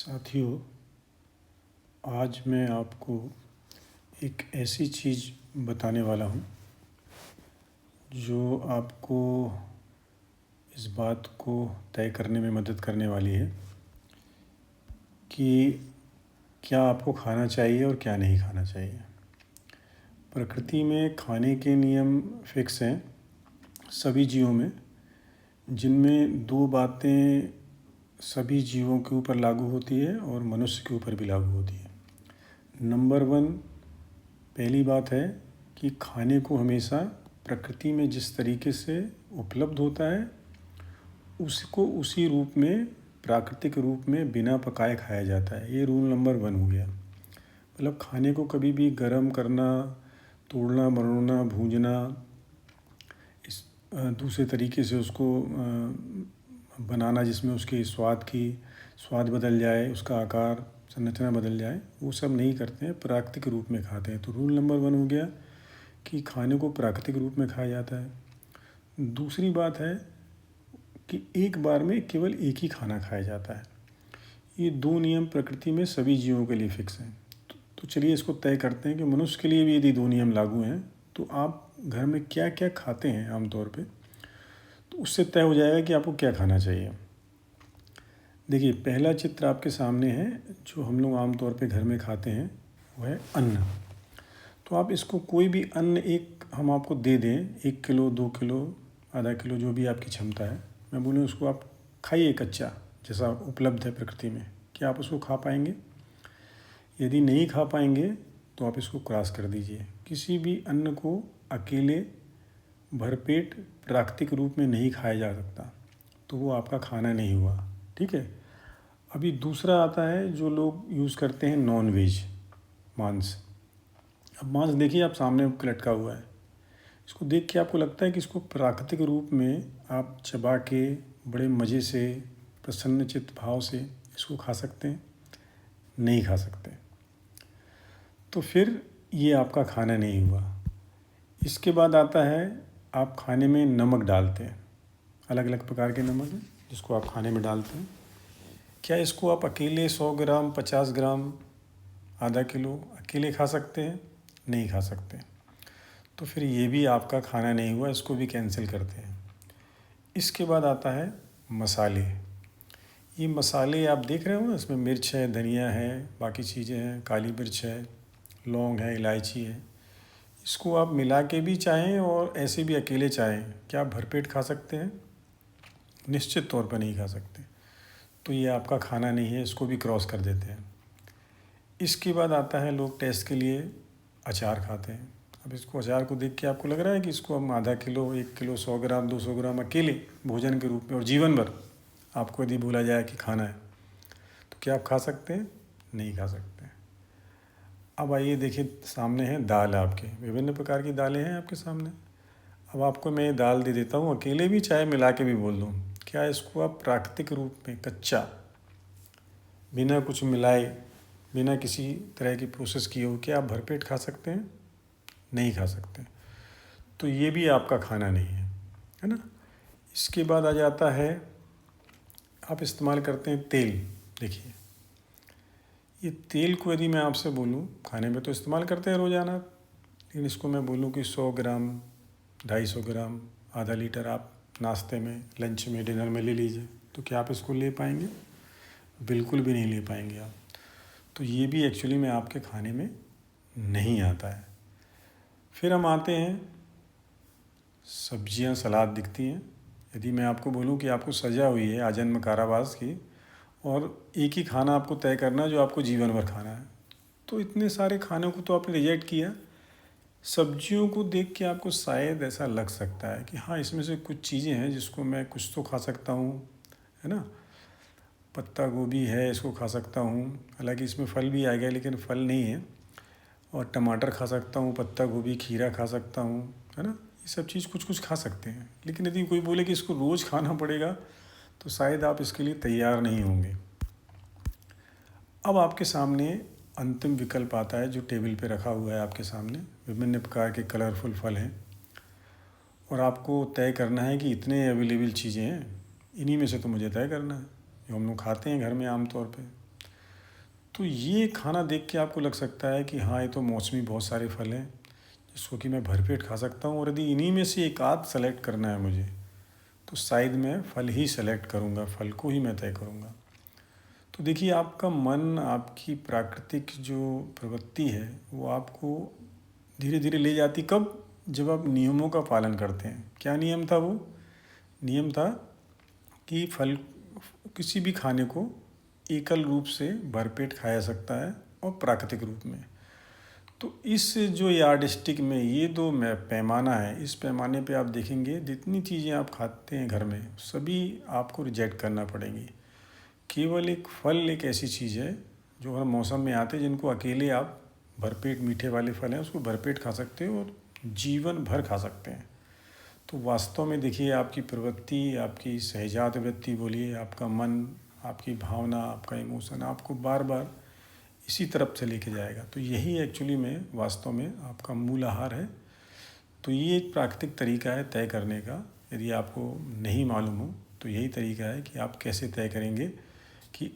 साथियों, आज मैं आपको एक ऐसी चीज़ बताने वाला हूँ जो आपको इस बात को तय करने में मदद करने वाली है कि क्या आपको खाना चाहिए और क्या नहीं खाना चाहिए। प्रकृति में खाने के नियम फिक्स हैं सभी जीवों में, जिनमें दो बातें सभी जीवों के ऊपर लागू होती है और मनुष्य के ऊपर भी लागू होती है। नंबर 1 पहली बात है कि खाने को हमेशा प्रकृति में जिस तरीके से उपलब्ध होता है उसको उसी रूप में, प्राकृतिक रूप में बिना पकाए खाया जाता है। ये रूल नंबर 1 हो गया। मतलब खाने को कभी भी गर्म करना, तोड़ना मरोड़ना, भूंजना, इस दूसरे तरीके से उसको बनाना जिसमें उसके स्वाद बदल जाए, उसका आकार संरचना बदल जाए, वो सब नहीं करते हैं, प्राकृतिक रूप में खाते हैं। तो रूल नंबर 1 हो गया कि खाने को प्राकृतिक रूप में खाया जाता है। दूसरी बात है कि एक बार में केवल एक ही खाना खाया जाता है। ये दो नियम प्रकृति में सभी जीवों के लिए फिक्स हैं। तो चलिए इसको तय करते हैं कि मनुष्य के लिए भी यदि दो नियम लागू हैं तो आप घर में क्या क्या खाते हैं आमतौर पे, तो उससे तय हो जाएगा कि आपको क्या खाना चाहिए। देखिए, पहला चित्र आपके सामने है जो हम लोग आमतौर पे घर में खाते हैं, वो है अन्न। तो आप इसको कोई भी अन्न एक हम आपको दे दें, 1 किलो, 2 किलो, आधा किलो, जो भी आपकी क्षमता है, मैं बोलूँ उसको आप खाइए कच्चा, जैसा उपलब्ध है प्रकृति में। क्या आप उसको खा पाएंगे? यदि नहीं खा पाएंगे तो आप इसको क्रॉस कर दीजिए। किसी भी अन्न को अकेले भरपेट प्राकृतिक रूप में नहीं खाया जा सकता, तो वो आपका खाना नहीं हुआ। ठीक है। अभी दूसरा आता है जो लोग यूज़ करते हैं, नॉन वेज, मांस। अब मांस देखिए आप सामने लटका हुआ है, इसको देख के आपको लगता है कि इसको प्राकृतिक रूप में आप चबा के बड़े मज़े से, प्रसन्नचित्त भाव से इसको खा सकते हैं? नहीं खा सकते। तो फिर ये आपका खाना नहीं हुआ। इसके बाद आता है, आप खाने में नमक डालते हैं, अलग अलग प्रकार के नमक हैं जिसको आप खाने में डालते हैं। क्या इसको आप अकेले 100 ग्राम, 50 ग्राम, आधा किलो अकेले खा सकते हैं? नहीं खा सकते। तो फिर ये भी आपका खाना नहीं हुआ, इसको भी कैंसिल करते हैं। इसके बाद आता है मसाले। ये मसाले आप देख रहे हो ना, इसमें मिर्च है, धनिया है, बाकी चीज़ें हैं, काली मिर्च है, लौंग है, इलायची है। इसको आप मिला के भी चाहें और ऐसे भी अकेले चाहें, क्या आप भरपेट खा सकते हैं? निश्चित तौर पर नहीं खा सकते। तो ये आपका खाना नहीं है, इसको भी क्रॉस कर देते हैं। इसके बाद आता है, लोग टेस्ट के लिए अचार खाते हैं। अब इसको, अचार को देख के आपको लग रहा है कि इसको हम आधा किलो, 1 किलो, 100 ग्राम, 200 ग्राम अकेले भोजन के रूप में और जीवन भर आपको यदि बोला जाए कि खाना है, तो क्या आप खा सकते हैं? नहीं खा सकते। अब आइए देखिए, सामने है दाल। आपके विभिन्न प्रकार की दालें हैं आपके सामने। अब आपको मैं ये दाल दे देता हूँ, अकेले भी चाहे मिला के भी बोल दूँ, क्या इसको आप प्राकृतिक रूप में कच्चा, बिना कुछ मिलाए, बिना किसी तरह की प्रोसेस किए हो, क्या आप भरपेट खा सकते हैं? नहीं खा सकते। तो ये भी आपका खाना नहीं है ना। इसके बाद आ जाता है, आप इस्तेमाल करते हैं तेल। देखिए, ये तेल को यदि मैं आपसे बोलूँ, खाने में तो इस्तेमाल करते हैं रोज़ाना, लेकिन इसको मैं बोलूँ कि 100 ग्राम, 250 ग्राम, आधा लीटर आप नाश्ते में, लंच में, डिनर में ले लीजिए, तो क्या आप इसको ले पाएंगे? बिल्कुल भी नहीं ले पाएंगे आप। तो ये भी एक्चुअली में आपके खाने में नहीं आता है। फिर हम आते हैं, सब्जियां, सलाद दिखती हैं। यदि मैं आपको बोलूं कि आपको सजा हुई है आजन्म कारावास की और एक ही खाना आपको तय करना जो आपको जीवन भर खाना है, तो इतने सारे खानों को तो आपने रिजेक्ट किया। सब्जियों को देख के आपको शायद ऐसा लग सकता है कि हाँ, इसमें से कुछ चीज़ें हैं जिसको मैं कुछ तो खा सकता हूँ, है ना। पत्ता गोभी है, इसको खा सकता हूँ, हालांकि इसमें फल भी आ गया लेकिन फल नहीं है। और टमाटर खा सकता हूँ, पत्ता गोभी, खीरा खा सकता हूँ, है ना। ये सब चीज़ कुछ कुछ खा सकते हैं, लेकिन यदि कोई बोले कि इसको रोज़ खाना पड़ेगा तो शायद आप इसके लिए तैयार नहीं होंगे। अब आपके सामने अंतिम विकल्प आता है जो टेबल पे रखा हुआ है आपके सामने। विभिन्न प्रकार के कलरफुल फल हैं और आपको तय करना है कि इतने अवेलेबल चीज़ें हैं, इन्हीं में से तो मुझे तय करना है जो हम लोग खाते हैं घर में आम तौर पे। तो ये खाना देख के आपको लग सकता है कि हाँ, ये तो मौसमी बहुत सारे फल हैं जिसको कि मैं भरपेट खा सकता हूँ, और यदि इन्हीं में से एक आध सेलेक्ट करना है मुझे तो शायद मैं फल ही सेलेक्ट करूँगा, फल को ही मैं तय करूँगा। तो देखिए, आपका मन, आपकी प्राकृतिक जो प्रवृत्ति है वो आपको धीरे धीरे ले जाती कब, जब आप नियमों का पालन करते हैं। क्या नियम था वो? नियम था कि फल, किसी भी खाने को एकल रूप से भरपेट खाया जा सकता है और प्राकृतिक रूप में। तो इस जो यार्डस्टिक में ये दो पैमाना है, इस पैमाने पे आप देखेंगे जितनी चीज़ें आप खाते हैं घर में सभी आपको रिजेक्ट करना पड़ेंगी। केवल एक फल एक ऐसी चीज़ है जो हर मौसम में आते हैं, जिनको अकेले आप भरपेट, मीठे वाले फल हैं उसको भरपेट खा सकते हो और जीवन भर खा सकते हैं। तो वास्तव में देखिए, आपकी प्रवृत्ति, आपकी सहजात वृत्ति बोलिए, आपका मन, आपकी भावना, आपका इमोशन आपको बार बार इसी तरफ से लेके जाएगा। तो यही एक्चुअली में वास्तव में आपका मूल आहार है। तो ये एक प्राकृतिक तरीका है तय करने का। यदि आपको नहीं मालूम हो तो यही तरीका है कि आप कैसे तय करेंगे कि